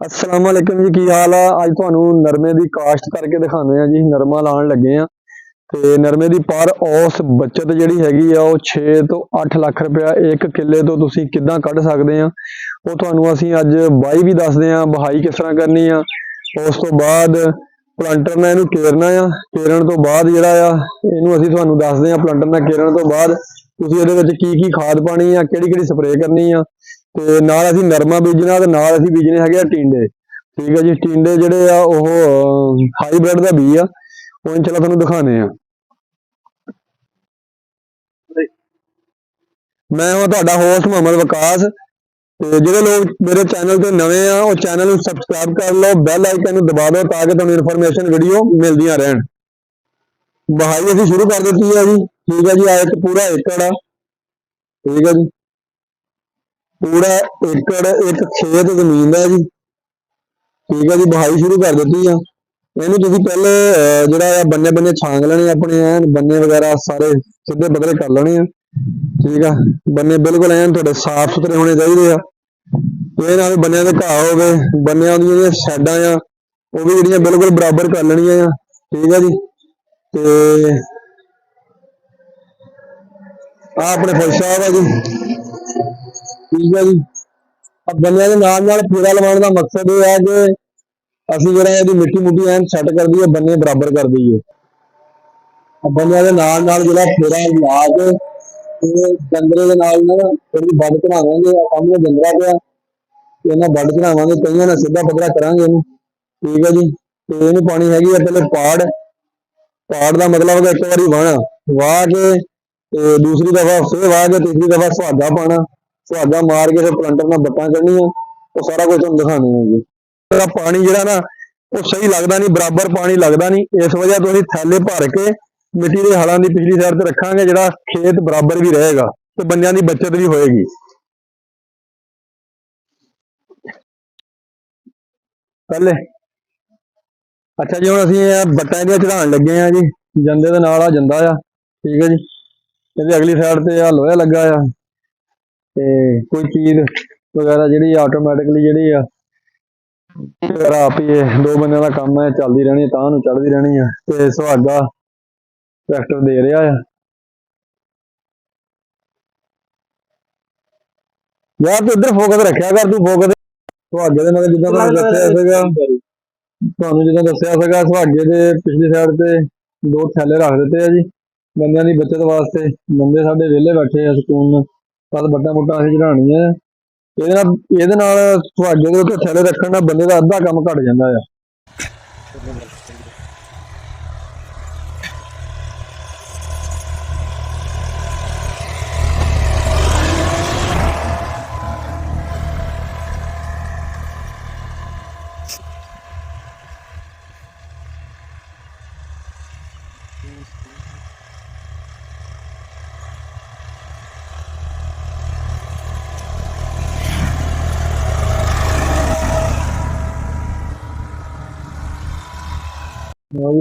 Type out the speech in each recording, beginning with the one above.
अस्सलाम वालेकुम जी, की हाल आ। अज तुहानू नरमे की काश्त करके दिखाने जी। नरमा लाने लगे आ ते नरमे की पर औस बचत जिहड़ी हैगी आ वो 6 तो 8 लाख रुपया एक किले तो तुसीं किद्दां कढ सकदे आ। वो तुहानू असीं अज बाई भी दसदे आ, बहाई किस तरह करनी आ। उस तो बाद प्लांटर ने इहनू केरना आ। केरन तो बाद जिहड़ा आ इहनू असीं तुहानू दसदे आ प्लांटर ने केरन तो बाद तुसीं इहदे विच की खाद पानी आ, किहड़ी स्प्रे करनी आ। ਤੇ ਨਾਲ ਅਸੀਂ ਨਰਮਾ ਬੀਜਣਾ ਤੇ ਨਾਲ ਅਸੀਂ ਬੀਜਣੇ ਹੈਗੇ ਆ ਟੀਂਡੇ। ਠੀਕ ਹੈ ਜੀ, ਟੀਂਡੇ ਜਿਹੜੇ ਆ ਉਹ ਹਾਈਬ੍ਰਿਡ ਦਾ ਬੀਜ ਆ। ਉਹ ਇਨਸ਼ਾਅੱਲਾ ਤੁਹਾਨੂੰ ਦਿਖਾਣੇ ਆ। ਮੈਂ ਹਾਂ ਤੁਹਾਡਾ ਹੋਸਟ ਮੁਹੰਮਦ ਵਕਾਸ ਤੇ ਜਿਹੜੇ ਲੋਕ ਮੇਰੇ ਚੈਨਲ ਤੇ ਨਵੇਂ ਆ ਉਹ ਚੈਨਲ ਨੂੰ ਸਬਸਕ੍ਰਾਈਬ ਕਰ ਲਓ, ਬੈਲ ਆਈਕਨ ਨੂੰ ਦਬਾ ਦਿਓ ਤਾਂ ਕਿ ਤੁਹਾਨੂੰ ਇਨਫੋਰਮੇਸ਼ਨ ਵੀਡੀਓ ਮਿਲਦੀਆਂ ਰਹਿਣ। ਬਹਾਈ ਅਸੀਂ ਸ਼ੁਰੂ ਕਰ ਦਿੱਤੀ ਹੈ ਜੀ। ਠੀਕ ਹੈ ਜੀ, ਆ ਇੱਕ ਪੂਰਾ ਏਕੜ ਆ। ਠੀਕ ਹੈ ਜੀ, ਪੂਰਾ ਏਕੜ ਇੱਕ ਖੇਤ ਜ਼ਮੀਨ ਦਾ ਜੀ। ਠੀਕ ਹੈ ਜੀ, ਬਹਾਈ ਸ਼ੁਰੂ ਕਰ ਦਿੱਤੀ ਆ। ਇਹਨੂੰ ਤੁਸੀਂ ਪਹਿਲੇ ਜਿਹੜਾ ਆ ਬੰਨੇ ਬੰਨੇ ਛਾਂਗ ਲੈਣੇ ਆਪਣੇ, ਐਨ ਬੰਨੇ ਵਗੈਰਾ ਸਾਰੇ ਸਿੱਧੇ ਬਦਲੇ ਕਰ ਲੈਣੇ ਆ। ਠੀਕ ਆ, ਬੰਨੇ ਬਿਲਕੁਲ ਐਨ ਤੁਹਾਡੇ ਸਾਫ਼ ਸੁਥਰੇ ਹੋਣੇ ਚਾਹੀਦੇ ਆ। ਇਹ ਨਾਲ ਬੰਨਿਆਂ ਦੇ ਘਾਹ ਹੋਵੇ, ਬੰਨਿਆਂ ਦੀਆਂ ਜਿਹੜੀਆਂ ਸਾਈਡਾਂ ਆ ਉਹ ਵੀ ਜਿਹੜੀਆਂ ਬਿਲਕੁਲ ਬਰਾਬਰ ਕਰ ਲੈਣੀਆਂ ਆ। ਠੀਕ ਆ ਜੀ, ਤੇ ਆ ਆਪਣੇ ਫੌਜੀ ਸਾਹਿਬ ਆ ਜੀ। ਠੀਕ ਆ ਜੀ, ਬੰਨਿਆਂ ਦੇ ਨਾਲ ਫੇਰਾ ਲਵਾਉਣ ਦਾ ਮਕਸਦ ਇਹ ਹੈ ਕਿ ਅਸੀਂ ਜਿਹੜਾ ਇਹਦੀ ਮਿੱਟੀ ਮੁੱਟੀ ਐਨ ਸੈੱਟ ਕਰ ਦਈਏ, ਬੰਨੇ ਬਰਾਬਰ ਕਰ ਦਈਏ। ਬੰਨਿਆਂ ਦੇ ਨਾਲ ਜਿਹੜਾ ਫੇਰਾ ਲਾ ਕੇ ਤੇ ਡੰਗਰੇ ਦੇ ਨਾਲ ਨਾ ਥੋੜੀ ਵੱਢ ਚੜਾਵਾਂਗੇ। ਸਾਹਮਣੇ ਡੰਗਰਾ ਪਿਆ, ਇਹਨਾਂ ਵੱਢ ਚੜਾਵਾਂਗੇ, ਕਈਆਂ ਨਾਲ ਸਿੱਧਾ ਪੱਧਰਾ ਕਰਾਂਗੇ ਇਹਨੂੰ। ਠੀਕ ਹੈ ਜੀ, ਤੇ ਇਹਨੂੰ ਪਾਣੀ ਹੈਗੀ ਆ ਪਹਿਲੇ ਪਾੜ ਦਾ ਮਤਲਬ ਇੱਕ ਵਾਰੀ ਵਾਹ ਕੇ ਤੇ ਦੂਸਰੀ ਦਫਾ ਫੇਰ ਵਾਹ ਕੇ ਤੀਸਰੀ ਦਫਾ ਸੁਹਾਗਾ ਪਾਣਾ। ਸੁਹਾਗਾ ਮਾਰ ਕੇ ਫਿਰ ਪਲੰਟਰ ਨਾਲ ਬੱਟਾਂ ਕੱਢਣੀਆਂ। ਉਹ ਸਾਰਾ ਕੁਝ ਤੁਹਾਨੂੰ ਦਿਖਾਣੇ ਆ ਜੀ। ਪਾਣੀ ਜਿਹੜਾ ਨਾ ਉਹ ਸਹੀ ਲੱਗਦਾ ਨਹੀਂ, ਬਰਾਬਰ ਪਾਣੀ ਲੱਗਦਾ ਨਹੀਂ। ਇਸ ਵਜ੍ਹਾ ਤੋਂ ਅਸੀਂ ਥੈਲੇ ਭਰ ਕੇ ਮਿੱਟੀ ਦੇ ਹਲਾਂ ਦੀ ਪਿਛਲੀ ਸਾਈਡ ਤੇ ਰੱਖਾਂਗੇ, ਜਿਹੜਾ ਖੇਤ ਬਰਾਬਰ ਵੀ ਰਹੇਗਾ ਤੇ ਬੰਦਿਆਂ ਦੀ ਬੱਚਤ ਵੀ ਹੋਏਗੀ। ਪਹਿਲੇ ਅੱਛਾ ਜੀ, ਹੁਣ ਅਸੀਂ ਬੱਟਾਂ ਦੀਆਂ ਚੜਾਉਣ ਲੱਗੇ ਆ ਜੀ। ਜੰਦੇ ਦੇ ਨਾਲ ਆ ਜੰਦਾ ਆ। ਠੀਕ ਹੈ ਜੀ, ਇਹਦੀ ਅਗਲੀ ਸਾਈਡ ਤੇ ਆ ਲੋਹਾ ਲੱਗਾ ਆ ਤੇ ਕੋਈ ਚੀਜ਼ ਵਗੈਰਾ ਜਿਹੜੀ ਆਟੋਮੈਟਿਕਲੀ ਜਿਹੜੀ ਆ ਆਪ ਹੀ ਦੋ ਬੰਦਿਆਂ ਦਾ ਕੰਮ ਹੈ, ਚੱਲਦੀ ਰਹਿਣੀ, ਤਾਂ ਨੂੰ ਚੜ੍ਹਦੀ ਰਹਿਣੀ ਆ। ਤੇ ਸੁਹਾਗਾ ਟਰੈਕਟਰ ਦੇ ਰਿਹਾ ਆ। ਯਾਰ ਤੂੰ ਇੱਧਰ ਫੋਕਸ ਰੱਖਿਆ ਕਰ, ਤੂੰ ਫੋਕਸ ਸੁਹਾਗੇ ਦੇ ਨਾਲ ਜਿੱਦਾਂ ਤੁਹਾਨੂੰ ਦੱਸਿਆ ਸੀਗਾ ਸੁਹਾਗੇ ਦੇ ਪਿਛਲੀ ਸਾਈਡ ਤੇ 2 ਥੈਲੇ ਰੱਖ ਦਿੱਤੇ ਆ ਜੀ ਬੰਦਿਆਂ ਦੀ ਬੱਚਤ ਵਾਸਤੇ। ਬੰਦੇ ਸਾਡੇ ਵਿਹਲੇ ਬੈਠੇ ਆ ਸਕੂਨ ਨਾਲ, ਕੱਲ ਬੱਟਾਂ ਬੁੱਟਾਂ ਅਸੀਂ ਚੜਾਉਣੀਆਂ। ਇਹਦੇ ਨਾਲ ਸੁਹਾਗੇ ਦੇ ਉੱਤੇ ਥੈਲੇ ਰੱਖਣ ਨਾਲ ਬੰਦੇ ਦਾ ਅੱਧਾ ਕੰਮ ਘੱਟ ਜਾਂਦਾ ਆ।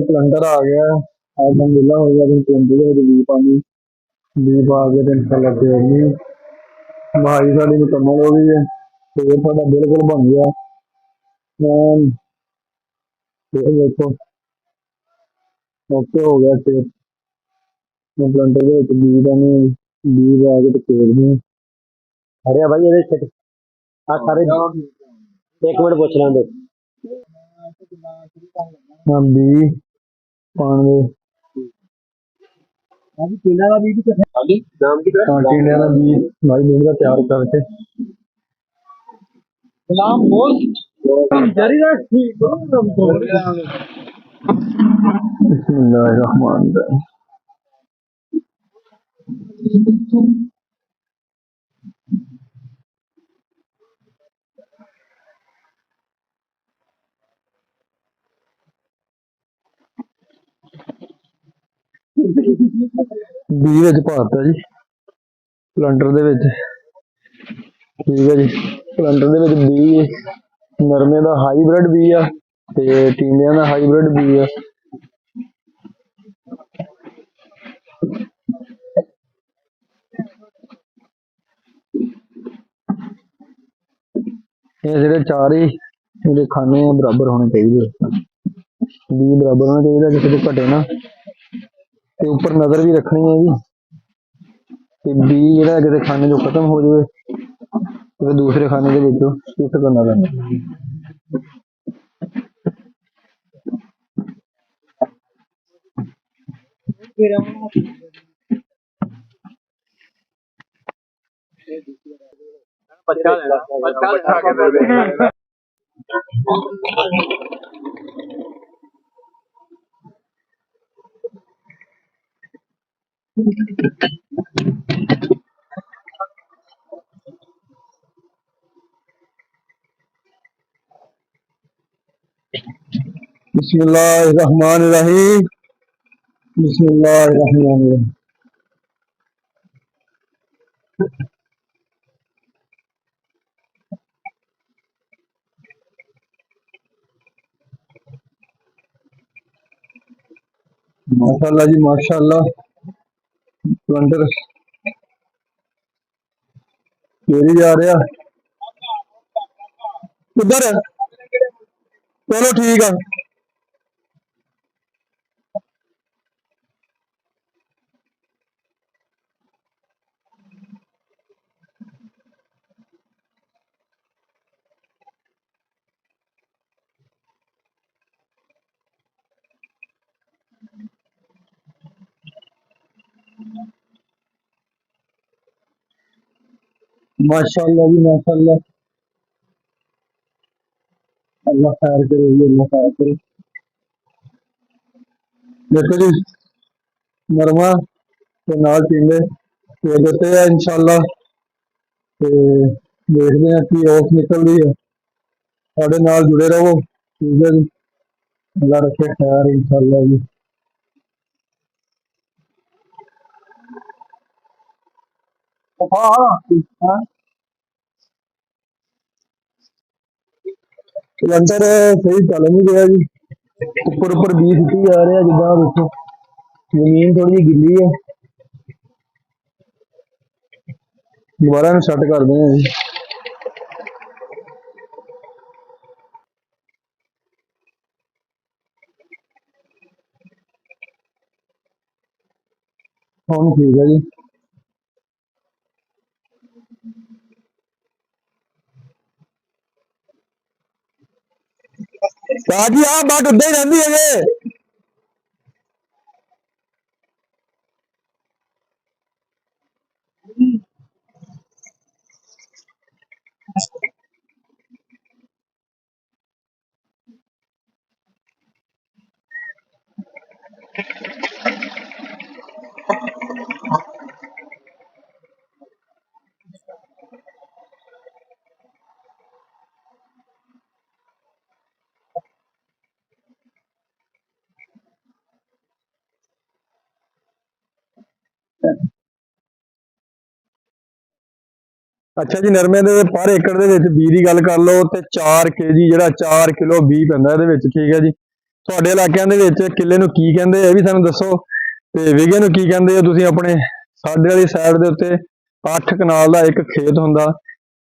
ਪਲੰਟਰ ਆ ਗਿਆ, ਅਲਹਮਦੁਲਿਲਾ ਹੋ ਗਿਆ। ਪਿੰਡ ਦੇ ਵਿੱਚ ਬੀ ਪਾ ਕੇ ਤੇ ਇਨਸ਼ਾਅੱਲਾ ਫੇਰਨੀ। ਬਹਾਈ ਸਾਡੀ ਮੁਕੰਮਲ ਹੋ ਗਈ ਹੈ, ਫੇਰ ਸਾਡਾ ਬਿਲਕੁਲ ਬਣ ਗਿਆ। ਦੇਖੋ ਓਕੇ ਹੋ ਗਿਆ। ਫੇਰ ਪਲੰਟਰ ਦੇ ਵਿੱਚ ਬੀ ਪਾ ਕੇ ਤੇ ਫੇਰਨੀ। ਅਰੇ ਭਾਈ ਇਹਦੇ ਆ ਸਾਰੇ ਇੱਕ ਮਿੰਟ ਪੁੱਛ ਲੈਂਦੇ। ਹਾਂ ਬੀ ਪਾਣ ਦੇ ਟੀਂਡਿਆਂ ਦਾ ਬੀਜ ਟੀਂਡਿਆਂ ਦਾ ਬੀਜ ਭਾਈ ਮਿਹਨਤ ਦਾ ਤਿਆਰ ਕਰਕੇ ਬਿਸਮਿल्लाहिर्रहमानिर्रहीम। ਬੀ ਵਿੱਚ ਪਾਤਾ ਜੀ ਪਲੰਟਰ ਦੇ ਵਿੱਚ। ਠੀਕ ਹੈ ਜੀ, ਪਲੰਟਰ ਦੇ ਵਿੱਚ ਬੀ ਨਰਮੇ ਦਾ ਹਾਈਬ੍ਰਿਡ ਬੀ ਆ ਤੇ ਟੀਂਡਿਆਂ ਦਾ ਹਾਈਬ੍ਰਿਡ ਬੀ ਆ। ਇਹ ਜਿਹੜੇ 4 ਹੀ ਇਹਦੇ ਖਾਨੇ ਬਰਾਬਰ ਹੋਣੇ ਚਾਹੀਦੇ, ਬੀ ਬਰਾਬਰ ਹੋਣਾ ਚਾਹੀਦਾ, ਕਿਸੇ ਤੋਂ ਘਟੇ ਨਾ। ਤੇ ਉੱਪਰ ਨਜ਼ਰ ਵੀ ਰੱਖਣੀ ਹੈ ਜੀ, ਤੇ ਬੀ ਜਿਹੜਾ ਕਿਤੇ ਖਾਨੇ ਚੋਂ ਖਤਮ ਹੋ ਜਾਵੇ ਤੇ ਫਿਰ ਦੂਸਰੇ ਖਾਨੇ ਦੇ ਵਿੱਚੋਂ ਸ਼ਿਫਟ ਕਰਨਾ ਪੈਂਦਾ। बिस्मिल्लाहिर्रहमानिर्रहीम, बिस्मिल्लाहिर्रहमानिर्रहीम। माशाल्लाह जी माशाल्लाह, सिलेंडर फेरी जा रहा किधर है? चलो ठीक है। माशाल्लाह जी माशाल्लाह, अल्लाह खैर करे जी, अल्लाह खैर करे। देखो जी नरमा ते नाल टिंडे दे देते हैं इंशाल्लाह, ते देखते हैं कि औस निकलती है। साढ़े नाल जुड़े रहो, ठीक है जी, अल्लाह रखे खैर इंशाल्लाह जी। हाँ सिलेंडर सही चल नहीं रहा जी, ऊपर ऊपर बी सुटी जा रहा है, जिदा देखो जमीन थोड़ी जी गिली है। दोबारा सैट करते हैं जी। हम ठीक है जी। जी आप बात उदा ही रहती है। अच्छा जी नरमे ਦੇ पर एकड़ ਦੇ ਵਿੱਚ ਬੀ ਦੀ ਗੱਲ ਕਰ ਲਓ ਤੇ 4 kg ਜਿਹੜਾ 4 ਕਿਲੋ ਬੀ ਪੈਂਦਾ ਇਹਦੇ ਵਿੱਚ, ਠੀਕ ਹੈ ਜੀ। ਤੁਹਾਡੇ ਇਲਾਕਿਆਂ ਦੇ ਵਿੱਚ ਕਿੱਲੇ ਨੂੰ ਕੀ ਕਹਿੰਦੇ ਇਹ ਵੀ ਸਾਨੂੰ ਦੱਸੋ, ਤੇ ਵਿਗੇ ਨੂੰ ਕੀ ਕਹਿੰਦੇ ਹੋ ਤੁਸੀਂ ਆਪਣੇ। ਸਾਡੇ ਵਾਲੀ ਸਾਈਡ ਦੇ ਉੱਤੇ 8 ਕਨਾਲ ਦਾ ਇੱਕ ਖੇਤ ਹੁੰਦਾ,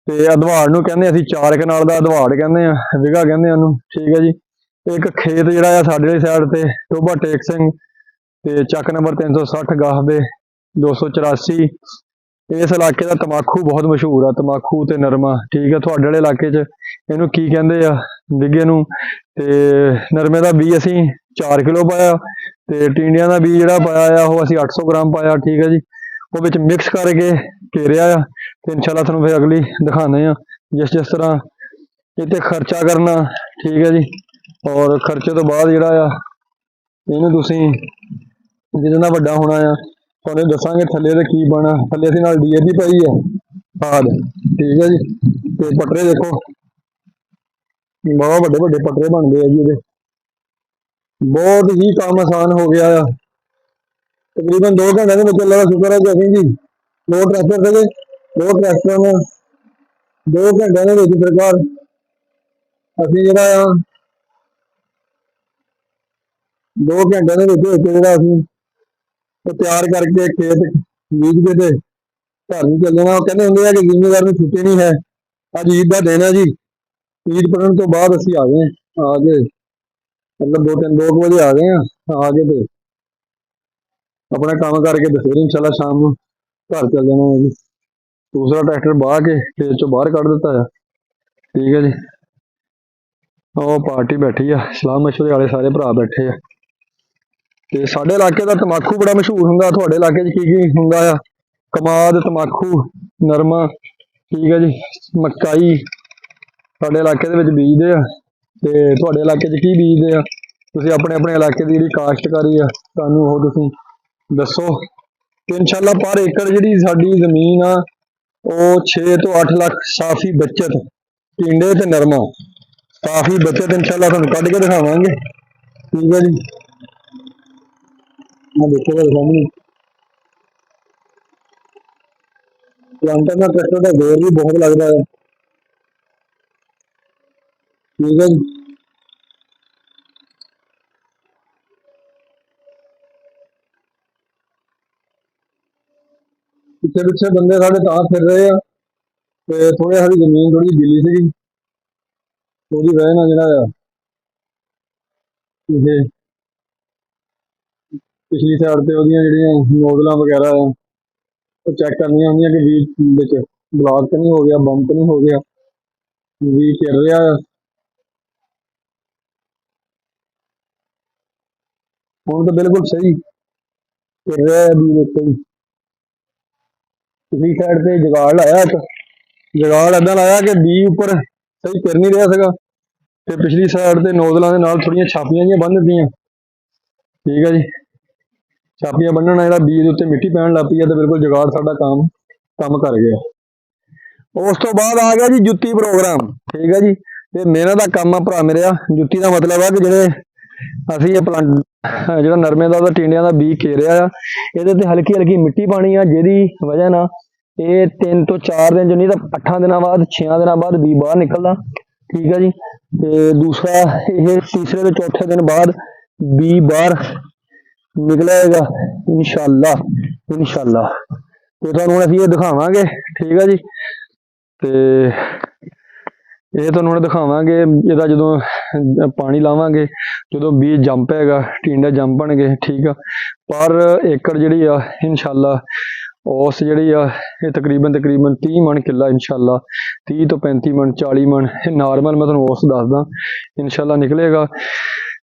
ਤੇ ਅਧਵਾੜ ਨੂੰ ਕਹਿੰਦੇ ਅਸੀਂ 4 ਕਨਾਲ ਦਾ ਅਧਵਾੜ ਕਹਿੰਦੇ ਆ, ਵਿਗਾ ਕਹਿੰਦੇ ਆ ਉਹਨੂੰ, ਠੀਕ ਹੈ ਜੀ। ਇੱਕ ਖੇਤ ਜਿਹੜਾ ਆ ਸਾਡੇ ਵਾਲੀ ਸਾਈਡ ਤੇ ਟੋਭਾ ਟੇਕ ਸਿੰਘ ਤੇ ਚੱਕ ਨੰਬਰ 360 ਗਾਹਬੇ 284, ਇਸ ਇਲਾਕੇ ਦਾ ਤਮਾਕੂ ਬਹੁਤ ਮਸ਼ਹੂਰ ਆ, ਤਮਾਕੂ ਤੇ ਨਰਮਾ, ਠੀਕ ਹੈ। ਤੁਹਾਡੇ ਵਾਲੇ ਇਲਾਕੇ 'ਚ ਇਹਨੂੰ ਕੀ ਕਹਿੰਦੇ ਆ ਵਿਗੇ ਨੂੰ। ਤੇ ਨਰਮੇ ਦਾ ਬੀ ਅਸੀਂ 4 ਕਿਲੋ ਪਾਇਆ, ਤੇ ਟਿੰਡਿਆਂ ਦਾ ਬੀ ਜਿਹੜਾ ਪਾਇਆ ਆ ਉਹ ਅਸੀਂ 800 ਗ੍ਰਾਮ ਪਾਇਆ, ਠੀਕ ਹੈ ਜੀ। ਉਹ ਵਿੱਚ ਮਿਕਸ ਕਰਕੇ ਘੇਰਿਆ ਆ, ਤੇ ਇਨਸ਼ਾਅੱਲਾ ਤੁਹਾਨੂੰ ਫਿਰ ਅਗਲੀ ਦਿਖਾਉਂਦੇ ਆ ਜਿਸ ਤਰ੍ਹਾਂ ਇਹ ਤੇ ਖਰਚਾ ਕਰਨਾ, ਠੀਕ ਹੈ ਜੀ। ਔਰ ਖਰਚੇ ਤੋਂ ਬਾਅਦ ਜਿਹੜਾ ਆ ਇਹਨੂੰ ਤੁਸੀਂ ਜਿਹਦੇ ਨਾਲ ਵੱਡਾ ਹੋਣਾ ਆ ਤੁਹਾਨੂੰ ਦੱਸਾਂਗੇ ਥੱਲੇ ਤੇ ਕੀ ਬਣਾ। ਥੱਲੇ ਅਸੀਂ ਨਾਲ ਡੀਏਪੀ ਪਾਈ ਆ ਖਾਦ, ਠੀਕ ਹੈ ਜੀ। ਤੇ ਪਟਰੇ ਦੇਖੋ ਬਹੁਤ ਵੱਡੇ ਵੱਡੇ ਪਟਰੇ ਬਣਦੇ ਆ ਜੀ ਇਹਦੇ, ਬਹੁਤ ਹੀ ਕੰਮ ਆਸਾਨ ਹੋ ਗਿਆ ਆ। ਤਕਰੀਬਨ 2 ਘੰਟਿਆਂ ਦੇ ਵਿੱਚ ਅੱਲਾ ਦਾ ਸ਼ੁਕਰ ਹੈ ਕਿ ਅਸੀਂ ਜੀ 2 ਟਰੈਕਟਰ ਸੀਗੇ, 2 ਟਰੈਕਟਰਾਂ ਨੂੰ 2 ਘੰਟਿਆਂ ਦੇ ਵਿੱਚ ਸਰਕਾਰ ਅਸੀਂ ਜਿਹੜਾ ਆ 2 ਘੰਟਿਆਂ ਦੇ ਵਿੱਚ ਜਿਹੜਾ ਅਸੀਂ ਉਹ ਤਿਆਰ ਕਰਕੇ ਖੇਤ ਬੀਜ ਕੇ ਤੇ ਘਰ ਨੂੰ ਚੱਲ ਜਾਣਾ। ਉਹ ਕਹਿੰਦੇ ਹੁੰਦੇ ਆ ਕਿ ਜ਼ਿਮੀਦਾਰ ਨੂੰ ਛੁੱਟੀ ਨਹੀਂ ਹੈ, ਅੱਜ ਈਦ ਦਾ ਦਿਨ ਹੈ ਜੀ, ਈਦ ਪੜਨ ਤੋਂ ਬਾਅਦ ਅਸੀਂ ਆ ਗਏ, ਆ ਕੇ ਮਤਲਬ 2 ਵਜੇ ਆ ਗਏ ਆ ਕੇ ਤੇ ਆਪਣਾ ਕੰਮ ਕਰਕੇ ਤੇ ਫਿਰ ਇਨਸ਼ਾਅੱਲਾ ਸ਼ਾਮ ਨੂੰ ਘਰ ਚੱਲ ਜਾਣਾ ਹੈ ਜੀ। ਦੂਸਰਾ ਟਰੈਕਟਰ ਬਾਹ ਕੇ ਖੇਤ ਚੋਂ ਬਾਹਰ ਕੱਢ ਦਿੱਤਾ ਆ। ਠੀਕ ਹੈ ਜੀ। ਉਹ ਪਾਰਟੀ ਬੈਠੀ ਆ, ਸਲਾਹ ਮਸ਼ਵਰੇ ਵਾਲੇ ਸਾਰੇ ਭਰਾ ਬੈਠੇ ਆ। ਤੇ ਸਾਡੇ ਇਲਾਕੇ ਦਾ ਤਮਾਕੂ ਬੜਾ ਮਸ਼ਹੂਰ ਹੁੰਦਾ। ਤੁਹਾਡੇ ਇਲਾਕੇ 'ਚ ਕੀ ਹੁੰਦਾ ਆ? ਕਮਾਦ, ਤਮਾਕੂ, ਨਰਮਾ, ਠੀਕ ਹੈ ਜੀ, ਮਕਾਈ ਸਾਡੇ ਇਲਾਕੇ ਦੇ ਵਿੱਚ ਬੀਜਦੇ ਆ। ਤੇ ਤੁਹਾਡੇ ਇਲਾਕੇ 'ਚ ਕੀ ਬੀਜਦੇ ਆ? ਤੁਸੀਂ ਆਪਣੇ ਆਪਣੇ ਇਲਾਕੇ ਦੀ ਜਿਹੜੀ ਕਾਸ਼ਤਕਾਰੀ ਆ ਸਾਨੂੰ ਉਹ ਤੁਸੀਂ ਦੱਸੋ। ਤੇ ਇਨਸ਼ਾਅੱਲਾ ਪਰ ਏਕੜ ਜਿਹੜੀ ਸਾਡੀ ਜ਼ਮੀਨ ਆ ਉਹ 6 ਤੋਂ 8 ਲੱਖ ਸਾਫੀ ਬਚਤ, ਟਿੰਡੇ ਤੇ ਨਰਮਾ ਕਾਫੀ ਬਚਤ ਇਨਸ਼ਾਅੱਲਾ ਤੁਹਾਨੂੰ ਕੱਢ ਕੇ ਦਿਖਾਵਾਂਗੇ। ਠੀਕ ਹੈ ਜੀ। ਮੈਂ ਦੇਖੋ ਤੁਹਾਡੇ ਸਾਹਮਣੇ ਪਲਾਂਟਰ ਦਾ ਟਰੈਕਟਰ ਦਾ ਜ਼ੋਰ ਵੀ ਬਹੁਤ ਲੱਗਦਾ ਹੈ। ਠੀਕ ਹੈ ਜੀ। ਪਿੱਛੇ ਪਿੱਛੇ ਬੰਦੇ ਸਾਡੇ ਤਾਂ ਫਿਰ ਰਹੇ ਆ ਤੇ ਥੋੜੇ ਸਾਡੀ ਜ਼ਮੀਨ ਥੋੜੀ ਗਿੱਲੀ ਸੀਗੀ, ਉਹਦੀ ਵਜ੍ਹਾ ਨਾਲ ਜਿਹੜਾ ਆ ਇਹ ਪਿਛਲੀ ਸਾਈਡ ਤੇ ਉਹਦੀਆਂ ਜਿਹੜੀਆਂ ਨੋਜ਼ਲਾਂ ਵਗੈਰਾ ਆ ਉਹ ਚੈੱਕ ਕਰਨੀਆਂ ਹੁੰਦੀਆਂ ਕਿ ਵੀਲ ਵਿੱਚ ਬਲਾਕ ਤਾਂ ਨਹੀਂ ਹੋ ਗਿਆ, ਬੰਪ ਤਾਂ ਨਹੀਂ ਹੋ ਗਿਆ, ਵੀ ਚੱਲ ਰਿਹਾ ਆ। ਹੁਣ ਤਾਂ ਬਿਲਕੁਲ ਸਹੀ ਚੱਲ ਰਿਹਾ ਹੈ ਵੀ ਉੱਤੇ ਹੀ। ਪਿਛਲੀ ਸਾਈਡ ਤੇ ਜਗਾੜ ਲਾਇਆ ਇੱਕ, ਜਗਾੜ ਏਦਾਂ ਲਾਇਆ ਕਿ ਬੀ ਉੱਪਰ ਸਹੀ ਫਿਰ ਨਹੀਂ ਰਿਹਾ ਸੀਗਾ ਤੇ ਪਿਛਲੀ ਸਾਈਡ ਤੇ ਨੋਜ਼ਲਾਂ ਦੇ ਨਾਲ ਥੋੜੀਆਂ ਛਾਪੀਆਂ ਜਿਹੀਆਂ ਬੰਨ੍ਹ ਦਿੱਤੀਆਂ। ਠੀਕ ਹੈ ਜੀ। ਛਾਪੀਆਂ ਬੰਨਣ ਨਾਲ ਜਿਹੜਾ ਬੀਜ ਦੇ ਉੱਤੇ ਮਿੱਟੀ ਪੈਣ ਲੱਗ ਪਈ ਆ ਤੇ ਬਿਲਕੁਲ ਜਗਾੜ ਸਾਡਾ ਕੰਮ ਕਰ ਗਿਆ। ਉਸ ਤੋਂ ਬਾਅਦ ਆ ਗਿਆ ਜੀ ਜੁੱਤੀ ਪ੍ਰੋਗਰਾਮ। ਠੀਕ ਹੈ ਜੀ। ਤੇ ਮੇਰਾ ਦਾ ਕੰਮ ਆ ਭਰਾ ਮੇਰਿਆ, ਜੁੱਤੀ ਦਾ ਮਤਲਬ ਆ ਕਿ ਜਿਹੜੇ ਅਸੀਂ ਇਹ ਜਿਹੜਾ ਨਰਮੇ ਦਾ ਉਹਦਾ ਟਿੰਡਿਆਂ ਦਾ ਬੀਜ ਘੇਰਿਆ ਆ, ਇਹਦੇ ਤੇ ਹਲਕੀ ਹਲਕੀ ਮਿੱਟੀ ਪਾਣੀ ਆ, ਜਿਹਦੀ ਵਜ੍ਹਾ ਨਾਲ ਇਹ 3 ਤੋਂ 4 ਦਿਨ, ਨਹੀਂ ਤਾਂ 8 ਦਿਨਾਂ ਬਾਅਦ 6 ਦਿਨਾਂ ਬਾਅਦ ਬੀਜ ਬਾਹਰ ਨਿਕਲਦਾ। ਠੀਕ ਹੈ ਜੀ। ਤੇ ਦੂਸਰਾ ਇਹ ਤੀਸਰੇ ਤੇ ਚੌਥੇ ਦਿਨ ਬਾਅਦ ਬੀਜ ਬਾਹਰ ਨਿਕਲੇਗਾ ਇਨਸ਼ਾਅੱਲਾ। ਤੇ ਤੁਹਾਨੂੰ ਹੁਣ ਅਸੀਂ ਇਹ ਦਿਖਾਵਾਂਗੇ। ਠੀਕ ਹੈ ਜੀ। ਤੇ ਇਹ ਤੁਹਾਨੂੰ ਹੁਣ ਦਿਖਾਵਾਂਗੇ ਇਹਦਾ ਜਦੋਂ ਪਾਣੀ ਲਾਵਾਂਗੇ, ਜਦੋਂ ਬੀਜ ਜੰਮ ਪਏਗਾ, ਟਿੰਡੇ ਜੰਮ ਪਣਗੇ। ਠੀਕ ਆ। ਪਰ ਏਕੜ ਜਿਹੜੀ ਆ ਇਨਸ਼ਾਅੱਲਾ ਔਸ ਜਿਹੜੀ ਆ ਇਹ ਤਕਰੀਬਨ 30 ਮਣ ਕਿੱਲਾ ਇਨਸ਼ਾਅੱਲਾ, 30 ਤੋਂ 35 ਮਣ, 40 ਮਣ ਨਾਰਮਲ ਮੈਂ ਤੁਹਾਨੂੰ ਔਸ ਦੱਸਦਾ ਇਨਸ਼ਾਅੱਲਾ ਨਿਕਲੇਗਾ।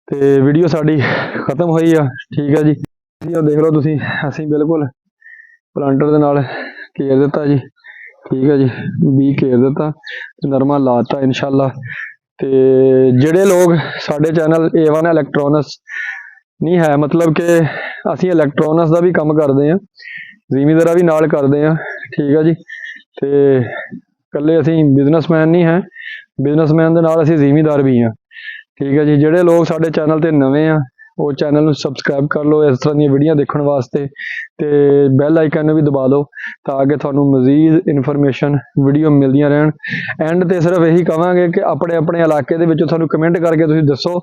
ਤੇ ਵੀਡੀਓ ਸਾਡੀ ਖਤਮ ਹੋਈ ਆ। ਠੀਕ ਹੈ ਜੀ। ਦੇਖ ਲਓ ਤੁਸੀਂ, ਅਸੀਂ ਬਿਲਕੁਲ ਪਲਾਂਟਰ ਦੇ ਨਾਲ ਘੇਰ ਦਿੱਤਾ ਜੀ। ਠੀਕ ਹੈ ਜੀ। ਬੀ ਘੇਰ ਦਿੱਤਾ, ਨਰਮਾ ਲਾਤਾ ਇਨਸ਼ਾਅੱਲਾ। ਤੇ ਜਿਹੜੇ ਲੋਕ ਸਾਡੇ ਚੈਨਲ A1 ਇਲੈਕਟ੍ਰੋਨਿਕਸ ਨਹੀਂ ਹੈ, ਮਤਲਬ ਕਿ ਅਸੀਂ ਇਲੈਕਟ੍ਰੋਨਿਕਸ ਦਾ ਵੀ ਕੰਮ ਕਰਦੇ ਹਾਂ, ਜ਼ਿਮੀਂਦਾਰਾ ਵੀ ਨਾਲ ਕਰਦੇ ਹਾਂ। ਠੀਕ ਹੈ ਜੀ। ਤੇ ਇਕੱਲੇ ਅਸੀਂ ਬਿਜ਼ਨਸਮੈਨ ਨਹੀਂ ਹੈ, ਬਿਜ਼ਨਸਮੈਨ ਦੇ ਨਾਲ ਅਸੀਂ ਜ਼ਿਮੀਂਦਾਰ ਵੀ ਹਾਂ। ਠੀਕ ਹੈ ਜੀ। ਜਿਹੜੇ ਲੋਕ ਸਾਡੇ ਚੈਨਲ ਤੇ ਨਵੇਂ ਆ ਉਹ ਚੈਨਲ ਨੂੰ ਸਬਸਕ੍ਰਾਈਬ ਕਰ ਲਓ ਇਸ ਤਰ੍ਹਾਂ ਦੀਆਂ ਵੀਡੀਓ ਦੇਖਣ ਵਾਸਤੇ, ਤੇ ਬੈਲ ਆਈਕਨ ਨੂੰ ਵੀ ਦਬਾ ਦਿਓ ਤਾਂ ਕਿ ਤੁਹਾਨੂੰ ਮਜ਼ੀਦ ਇਨਫੋਰਮੇਸ਼ਨ ਵੀਡੀਓ ਮਿਲਦੀਆਂ ਰਹਿਣ। ਐਂਡ ਤੇ ਸਿਰਫ ਇਹੀ ਕਹਾਂਗੇ ਕਿ ਆਪਣੇ ਆਪਣੇ ਇਲਾਕੇ ਦੇ ਵਿੱਚੋਂ ਤੁਹਾਨੂੰ ਕਮੈਂਟ ਕਰਕੇ ਤੁਸੀਂ ਦੱਸੋ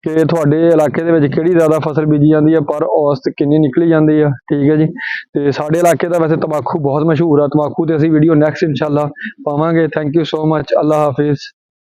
ਕਿ ਤੁਹਾਡੇ ਇਲਾਕੇ ਦੇ ਵਿੱਚ ਕਿਹੜੀ ਜ਼ਿਆਦਾ ਫਸਲ ਬੀਜੀ ਜਾਂਦੀ ਹੈ, ਪਰ ਔਸਤ ਕਿੰਨੀ ਨਿਕਲੀ ਜਾਂਦੀ ਆ। ਠੀਕ ਹੈ ਜੀ। ਤੇ ਸਾਡੇ ਇਲਾਕੇ ਦਾ ਵੈਸੇ ਤੰਬਾਕੂ ਬਹੁਤ ਮਸ਼ਹੂਰ ਆ, ਤੰਬਾਕੂ ਤੇ ਅਸੀਂ ਵੀਡੀਓ ਨੈਕਸਟ ਇਨਸ਼ਾਅੱਲਾ ਪਾਵਾਂਗੇ। Thank you so much. Allah Hafiz.